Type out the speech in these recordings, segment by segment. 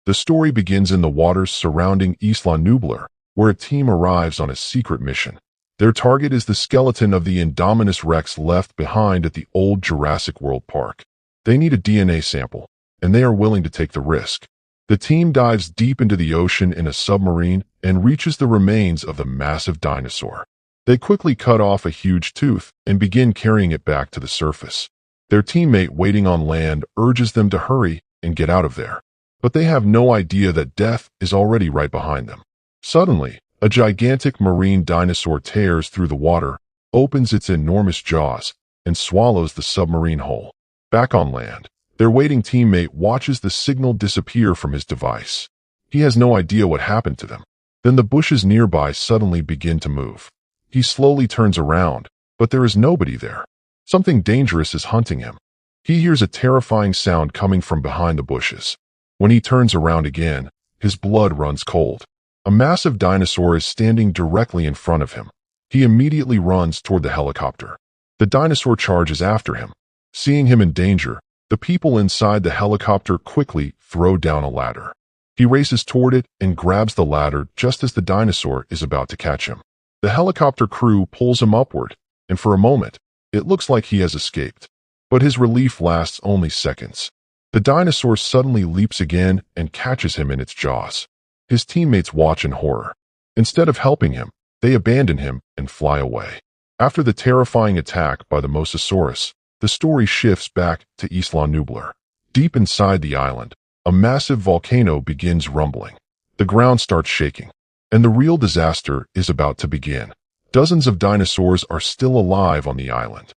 The story begins in the waters surrounding Isla Nublar, where a team arrives on a secret mission. Their target is the skeleton of the Indominus Rex left behind at the old Jurassic World park. They need a DNA sample, and they are willing to take the risk. The team dives deep into the ocean in a submarine and reaches the remains of the massive dinosaur. They quickly cut off a huge tooth and begin carrying it back to the surface. Their teammate waiting on land urges them to hurry and get out of there. But they have no idea that death is already right behind them. Suddenly, a gigantic marine dinosaur tears through the water, opens its enormous jaws, and swallows the submarine whole. Back on land, their waiting teammate watches the signal disappear from his device. He has no idea what happened to them. Then the bushes nearby suddenly begin to move. He slowly turns around, but there is nobody there. Something dangerous is hunting him. He hears a terrifying sound coming from behind the bushes. When he turns around again, his blood runs cold. A massive dinosaur is standing directly in front of him. He immediately runs toward the helicopter. The dinosaur charges after him. Seeing him in danger, the people inside the helicopter quickly throw down a ladder. He races toward it and grabs the ladder just as the dinosaur is about to catch him. The helicopter crew pulls him upward, and for a moment, it looks like he has escaped. But his relief lasts only seconds. The dinosaur suddenly leaps again and catches him in its jaws. His teammates watch in horror. Instead of helping him, they abandon him and fly away. After the terrifying attack by the Mosasaurus, the story shifts back to Isla Nublar. Deep inside the island, a massive volcano begins rumbling. The ground starts shaking, and the real disaster is about to begin. Dozens of dinosaurs are still alive on the island.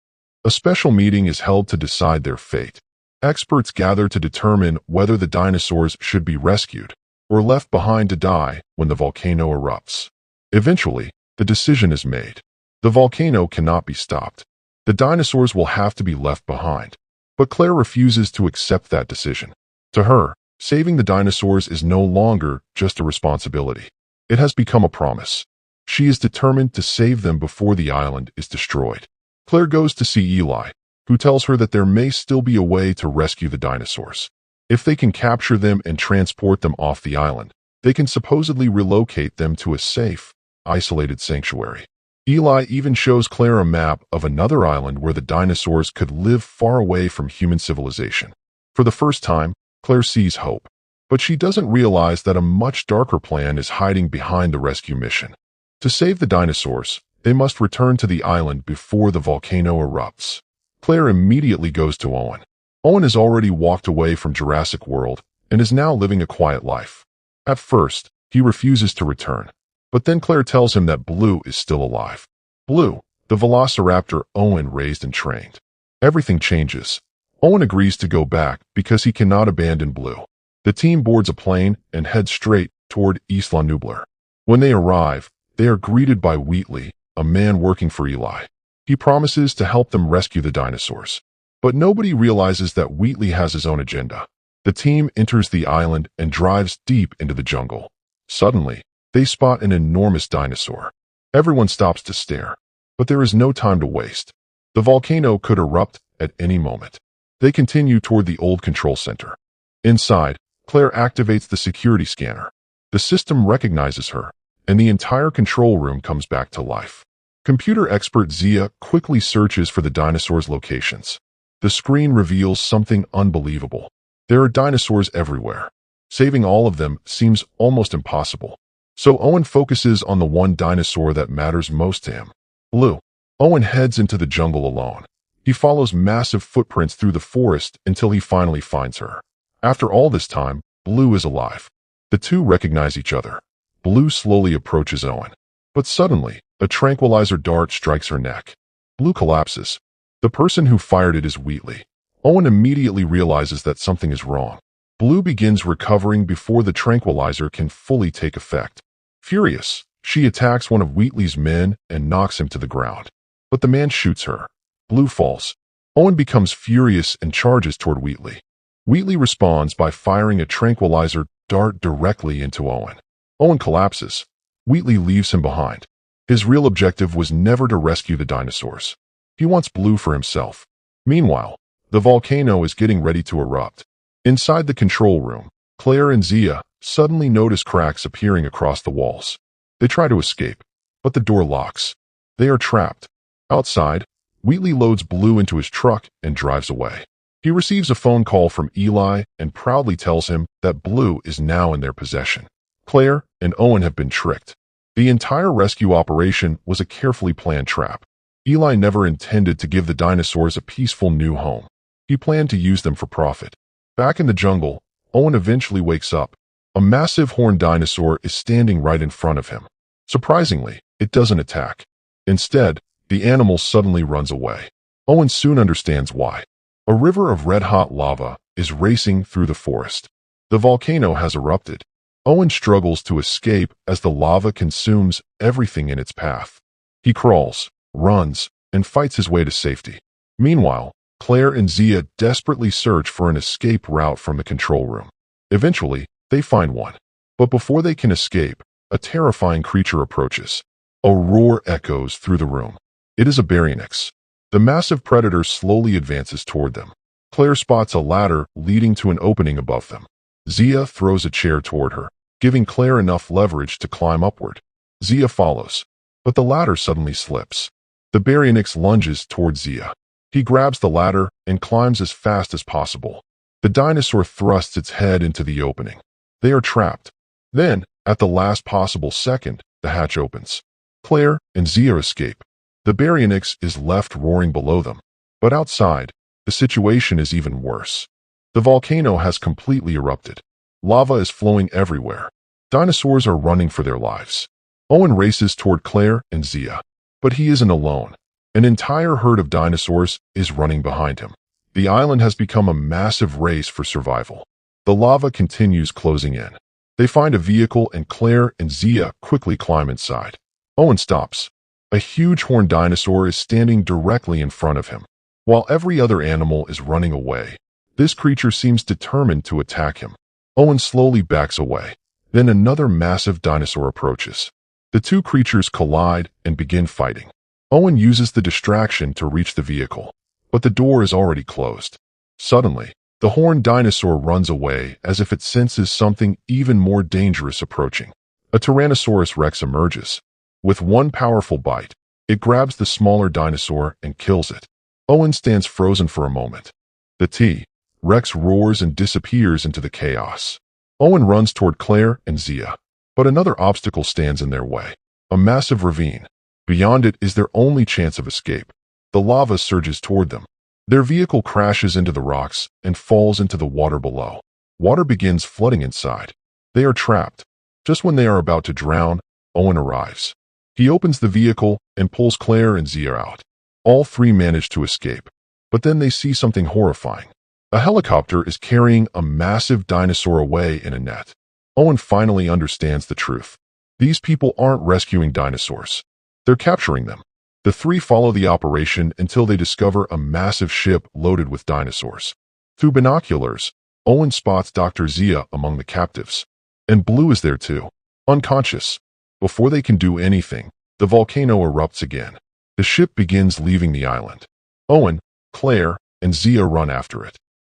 A special meeting is held to decide their fate. Experts gather to determine whether the dinosaurs should be rescued or left behind to die when the volcano erupts. Eventually, the decision is made. The volcano cannot be stopped. The dinosaurs will have to be left behind. But Claire refuses to accept that decision. To her, saving the dinosaurs is no longer just a responsibility. It has become a promise. She is determined to save them before the island is destroyed. Claire goes to see Eli, who tells her that there may still be a way to rescue the dinosaurs. If they can capture them and transport them off the island, they can supposedly relocate them to a safe, isolated sanctuary. Eli even shows Claire a map of another island where the dinosaurs could live far away from human civilization. For the first time, Claire sees hope, but she doesn't realize that a much darker plan is hiding behind the rescue mission. To save the dinosaurs, they must return to the island before the volcano erupts. Claire immediately goes to Owen. Owen has already walked away from Jurassic World and is now living a quiet life. At first, he refuses to return, but then Claire tells him that Blue is still alive. Blue, the Velociraptor Owen raised and trained. Everything changes. Owen agrees to go back because he cannot abandon Blue. The team boards a plane and heads straight toward Isla Nublar. When they arrive, they are greeted by Wheatley, a man working for Eli. He promises to help them rescue the dinosaurs. But nobody realizes that Wheatley has his own agenda. The team enters the island and drives deep into the jungle. Suddenly, they spot an enormous dinosaur. Everyone stops to stare, but there is no time to waste. The volcano could erupt at any moment. They continue toward the old control center. Inside, Claire activates the security scanner. The system recognizes her, and the entire control room comes back to life. Computer expert Zia quickly searches for the dinosaurs' locations. The screen reveals something unbelievable. There are dinosaurs everywhere. Saving all of them seems almost impossible. So Owen focuses on the one dinosaur that matters most to him, Blue. Owen heads into the jungle alone. He follows massive footprints through the forest until he finally finds her. After all this time, Blue is alive. The two recognize each other. Blue slowly approaches Owen. But suddenly, a tranquilizer dart strikes her neck. Blue collapses. The person who fired it is Wheatley. Owen immediately realizes that something is wrong. Blue begins recovering before the tranquilizer can fully take effect. Furious, she attacks one of Wheatley's men and knocks him to the ground. But the man shoots her. Blue falls. Owen becomes furious and charges toward Wheatley. Wheatley responds by firing a tranquilizer dart directly into Owen. Owen collapses. Wheatley leaves him behind. His real objective was never to rescue the dinosaurs. He wants Blue for himself. Meanwhile, the volcano is getting ready to erupt. Inside the control room, Claire and Zia suddenly notice cracks appearing across the walls. They try to escape, but the door locks. They are trapped. Outside, Wheatley loads Blue into his truck and drives away. He receives a phone call from Eli and proudly tells him that Blue is now in their possession. Claire and Owen have been tricked. The entire rescue operation was a carefully planned trap. Eli never intended to give the dinosaurs a peaceful new home. He planned to use them for profit. Back in the jungle, Owen eventually wakes up. A massive horned dinosaur is standing right in front of him. Surprisingly, it doesn't attack. Instead, the animal suddenly runs away. Owen soon understands why. A river of red-hot lava is racing through the forest. The volcano has erupted. Owen struggles to escape as the lava consumes everything in its path. He crawls, runs, and fights his way to safety. Meanwhile, Claire and Zia desperately search for an escape route from the control room. Eventually, they find one. But before they can escape, a terrifying creature approaches. A roar echoes through the room. It is a Baryonyx. The massive predator slowly advances toward them. Claire spots a ladder leading to an opening above them. Zia throws a chair toward her, giving Claire enough leverage to climb upward. Zia follows, but the ladder suddenly slips. The Baryonyx lunges toward Zia. He grabs the ladder and climbs as fast as possible. The dinosaur thrusts its head into the opening. They are trapped. Then, at the last possible second, the hatch opens. Claire and Zia escape. The Baryonyx is left roaring below them. But outside, the situation is even worse. The volcano has completely erupted. Lava is flowing everywhere. Dinosaurs are running for their lives. Owen races toward Claire and Zia. But he isn't alone. An entire herd of dinosaurs is running behind him. The island has become a massive race for survival. The lava continues closing in. They find a vehicle and Claire and Zia quickly climb inside. Owen stops. A huge horned dinosaur is standing directly in front of him. While every other animal is running away, this creature seems determined to attack him. Owen slowly backs away. Then another massive dinosaur approaches. The two creatures collide and begin fighting. Owen uses the distraction to reach the vehicle, but the door is already closed. Suddenly, the horned dinosaur runs away as if it senses something even more dangerous approaching. A Tyrannosaurus Rex emerges. With one powerful bite, it grabs the smaller dinosaur and kills it. Owen stands frozen for a moment. The T-Rex roars and disappears into the chaos. Owen runs toward Claire and Zia, but another obstacle stands in their way. A massive ravine. Beyond it is their only chance of escape. The lava surges toward them. Their vehicle crashes into the rocks and falls into the water below. Water begins flooding inside. They are trapped. Just when they are about to drown, Owen arrives. He opens the vehicle and pulls Claire and Zia out. All three manage to escape. But then they see something horrifying. A helicopter is carrying a massive dinosaur away in a net. Owen finally understands the truth. These people aren't rescuing dinosaurs. They're capturing them. The three follow the operation until they discover a massive ship loaded with dinosaurs. Through binoculars, Owen spots Dr. Zia among the captives. And Blue is there too, unconscious. Before they can do anything, the volcano erupts again. The ship begins leaving the island. Owen, Claire, and Zia run after it.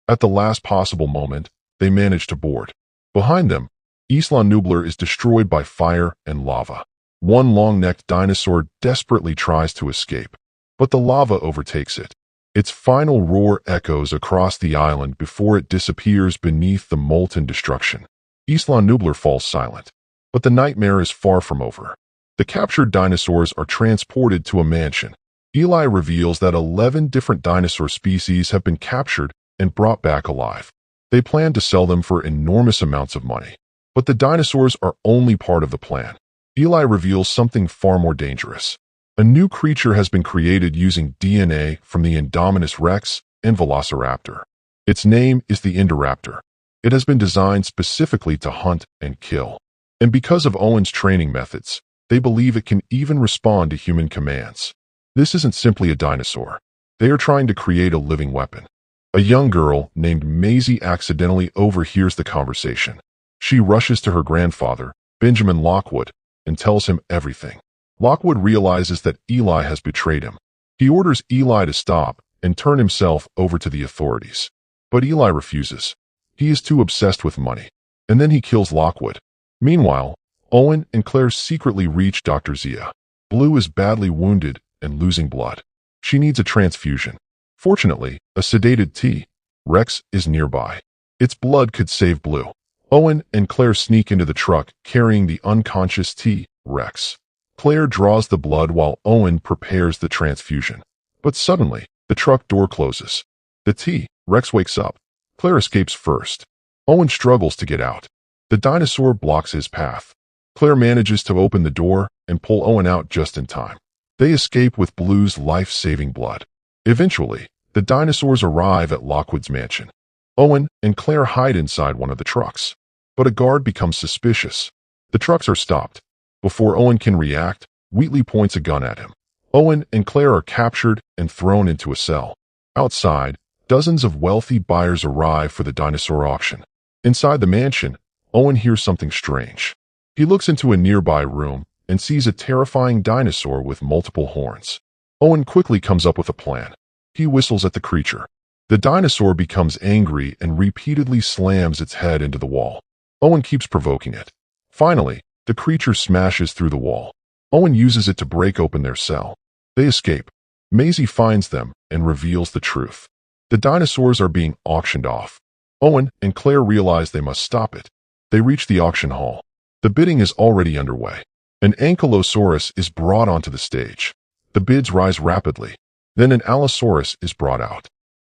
At the last possible moment, they manage to board. Behind them, Isla Nublar is destroyed by fire and lava. One long-necked dinosaur desperately tries to escape, but the lava overtakes it. Its final roar echoes across the island before it disappears beneath the molten destruction. Isla Nublar falls silent, but the nightmare is far from over. The captured dinosaurs are transported to a mansion. Eli reveals that 11 different dinosaur species have been captured and brought back alive. They plan to sell them for enormous amounts of money. But the dinosaurs are only part of the plan. Eli reveals something far more dangerous. A new creature has been created using DNA from the Indominus Rex and Velociraptor. Its name is the Indoraptor. It has been designed specifically to hunt and kill. And because of Owen's training methods, they believe it can even respond to human commands. This isn't simply a dinosaur. They are trying to create a living weapon. A young girl named Maisie accidentally overhears the conversation. She rushes to her grandfather, Benjamin Lockwood, and tells him everything. Lockwood realizes that Eli has betrayed him. He orders Eli to stop and turn himself over to the authorities. But Eli refuses. He is too obsessed with money. and then he kills Lockwood. Meanwhile, Owen and Claire secretly reach Dr. Zia. Blue is badly wounded and losing blood. She needs a transfusion. Fortunately, a sedated T-Rex is nearby. Its blood could save Blue. Owen and Claire sneak into the truck carrying the unconscious T-Rex. Claire draws the blood while Owen prepares the transfusion. But suddenly, the truck door closes. The T-Rex wakes up. Claire escapes first. Owen struggles to get out. The dinosaur blocks his path. Claire manages to open the door and pull Owen out just in time. They escape with Blue's life-saving blood. Eventually, the dinosaurs arrive at Lockwood's mansion. Owen and Claire hide inside one of the trucks. But a guard becomes suspicious. The trucks are stopped. Before Owen can react, Wheatley points a gun at him. Owen and Claire are captured and thrown into a cell. Outside, dozens of wealthy buyers arrive for the dinosaur auction. Inside the mansion, Owen hears something strange. He looks into a nearby room and sees a terrifying dinosaur with multiple horns. Owen quickly comes up with a plan. He whistles at the creature. The dinosaur becomes angry and repeatedly slams its head into the wall. Owen keeps provoking it. Finally, the creature smashes through the wall. Owen uses it to break open their cell. They escape. Maisie finds them and reveals the truth. The dinosaurs are being auctioned off. Owen and Claire realize they must stop it. They reach the auction hall. The bidding is already underway. An ankylosaurus is brought onto the stage. The bids rise rapidly. Then an allosaurus is brought out.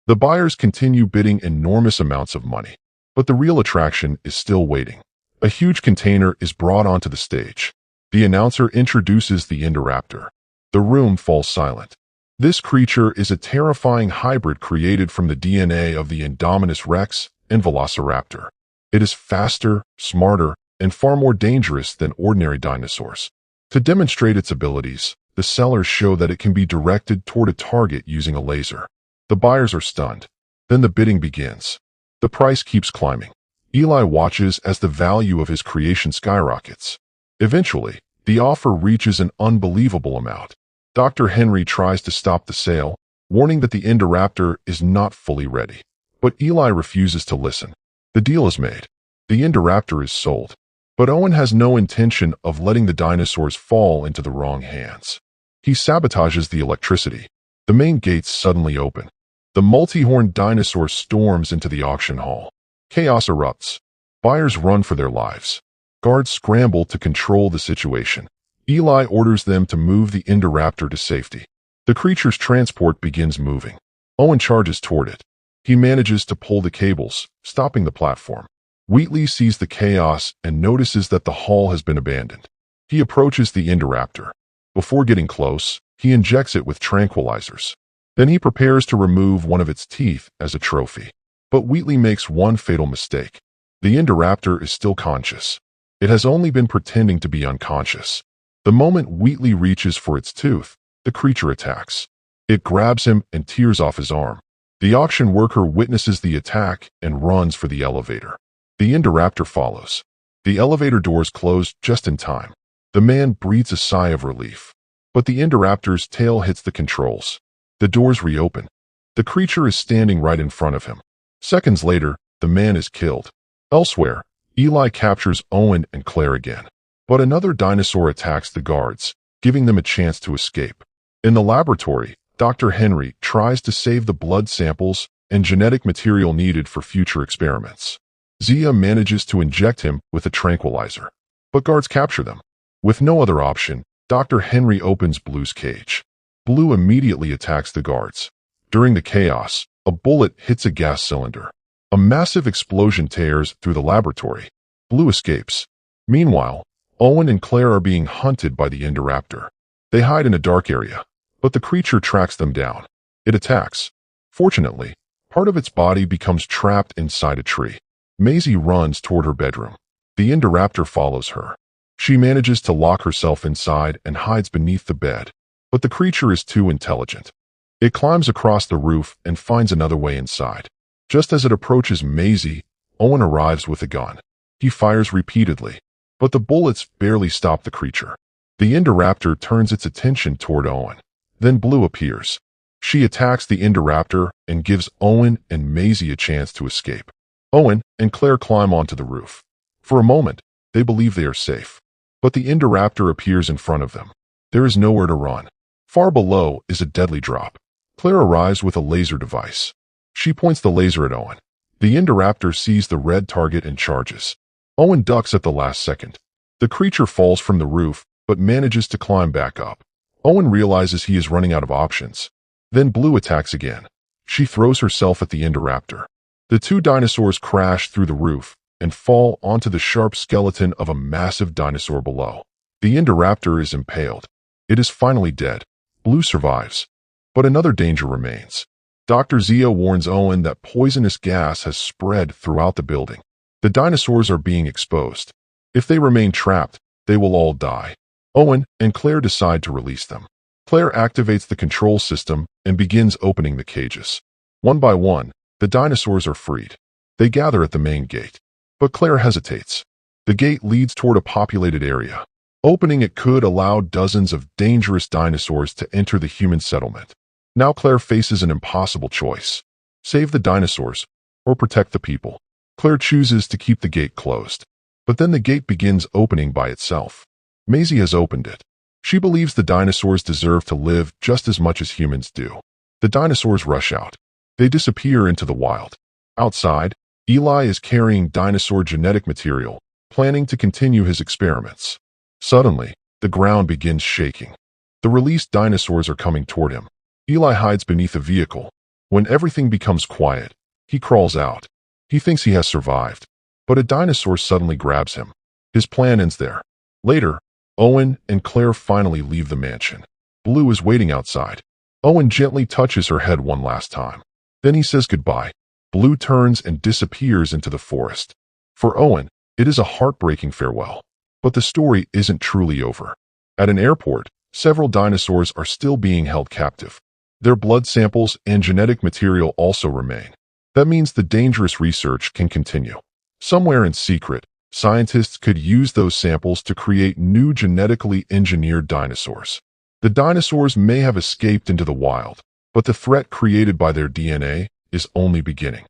The buyers continue bidding enormous amounts of money. But the real attraction is still waiting. A huge container is brought onto the stage. The announcer introduces the Indoraptor. The room falls silent. This creature is a terrifying hybrid created from the DNA of the Indominus Rex and Velociraptor. It is faster, smarter, and far more dangerous than ordinary dinosaurs. To demonstrate its abilities, the sellers show that it can be directed toward a target using a laser. The buyers are stunned. Then the bidding begins. The price keeps climbing. Eli watches as the value of his creation skyrockets. Eventually, the offer reaches an unbelievable amount. Dr. Henry tries to stop the sale, warning that the Indoraptor is not fully ready. But Eli refuses to listen. The deal is made. The Indoraptor is sold. But Owen has no intention of letting the dinosaurs fall into the wrong hands. He sabotages the electricity. The main gates suddenly open. The multi-horned dinosaur storms into the auction hall. Chaos erupts. Buyers run for their lives. Guards scramble to control the situation. Eli orders them to move the Indoraptor to safety. The creature's transport begins moving. Owen charges toward it. He manages to pull the cables, stopping the platform. Wheatley sees the chaos and notices that the hall has been abandoned. He approaches the Indoraptor. Before getting close, he injects it with tranquilizers. Then he prepares to remove one of its teeth as a trophy. But Wheatley makes one fatal mistake. The Indoraptor is still conscious. It has only been pretending to be unconscious. The moment Wheatley reaches for its tooth, the creature attacks. It grabs him and tears off his arm. The auction worker witnesses the attack and runs for the elevator. The Indoraptor follows. The elevator doors close just in time. The man breathes a sigh of relief. But the Indoraptor's tail hits the controls. The doors reopen. The creature is standing right in front of him. Seconds later, the man is killed. Elsewhere, Eli captures Owen and Claire again. But another dinosaur attacks the guards, giving them a chance to escape. In the laboratory, Dr. Henry tries to save the blood samples and genetic material needed for future experiments. Zia manages to inject him with a tranquilizer. But guards capture them. With no other option, Dr. Henry opens Blue's cage. Blue immediately attacks the guards. During the chaos, a bullet hits a gas cylinder. A massive explosion tears through the laboratory. Blue escapes. Meanwhile, Owen and Claire are being hunted by the Indoraptor. They hide in a dark area, but the creature tracks them down. It attacks. Fortunately, part of its body becomes trapped inside a tree. Maisie runs toward her bedroom. The Indoraptor follows her. She manages to lock herself inside and hides beneath the bed. But the creature is too intelligent. It climbs across the roof and finds another way inside. Just as it approaches Maisie, Owen arrives with a gun. He fires repeatedly, but the bullets barely stop the creature. The Indoraptor turns its attention toward Owen. Then Blue appears. She attacks the Indoraptor and gives Owen and Maisie a chance to escape. Owen and Claire climb onto the roof. For a moment, they believe they are safe. But the Indoraptor appears in front of them. There is nowhere to run. Far below is a deadly drop. Claire arrives with a laser device. She points the laser at Owen. The Indoraptor sees the red target and charges. Owen ducks at the last second. The creature falls from the roof, but manages to climb back up. Owen realizes he is running out of options. Then Blue attacks again. She throws herself at the Indoraptor. The two dinosaurs crash through the roof and fall onto the sharp skeleton of a massive dinosaur below. The Indoraptor is impaled. It is finally dead. Blue survives. But another danger remains. Dr. Zia warns Owen that poisonous gas has spread throughout the building. The dinosaurs are being exposed. If they remain trapped, they will all die. Owen and Claire decide to release them. Claire activates the control system and begins opening the cages. One by one, the dinosaurs are freed. They gather at the main gate. But Claire hesitates. The gate leads toward a populated area. Opening it could allow dozens of dangerous dinosaurs to enter the human settlement. Now Claire faces an impossible choice. Save the dinosaurs or protect the people. Claire chooses to keep the gate closed. But then the gate begins opening by itself. Maisie has opened it. She believes the dinosaurs deserve to live just as much as humans do. The dinosaurs rush out. They disappear into the wild. Outside, Eli is carrying dinosaur genetic material, planning to continue his experiments. Suddenly, the ground begins shaking. The released dinosaurs are coming toward him. Eli hides beneath a vehicle. When everything becomes quiet, he crawls out. He thinks he has survived, but a dinosaur suddenly grabs him. His plan ends there. Later, Owen and Claire finally leave the mansion. Blue is waiting outside. Owen gently touches her head one last time. Then he says goodbye. Blue turns and disappears into the forest. For Owen, it is a heartbreaking farewell. But the story isn't truly over. At an airport, several dinosaurs are still being held captive. Their blood samples and genetic material also remain. That means the dangerous research can continue. Somewhere in secret, scientists could use those samples to create new genetically engineered dinosaurs. The dinosaurs may have escaped into the wild, but the threat created by their DNA is only beginning.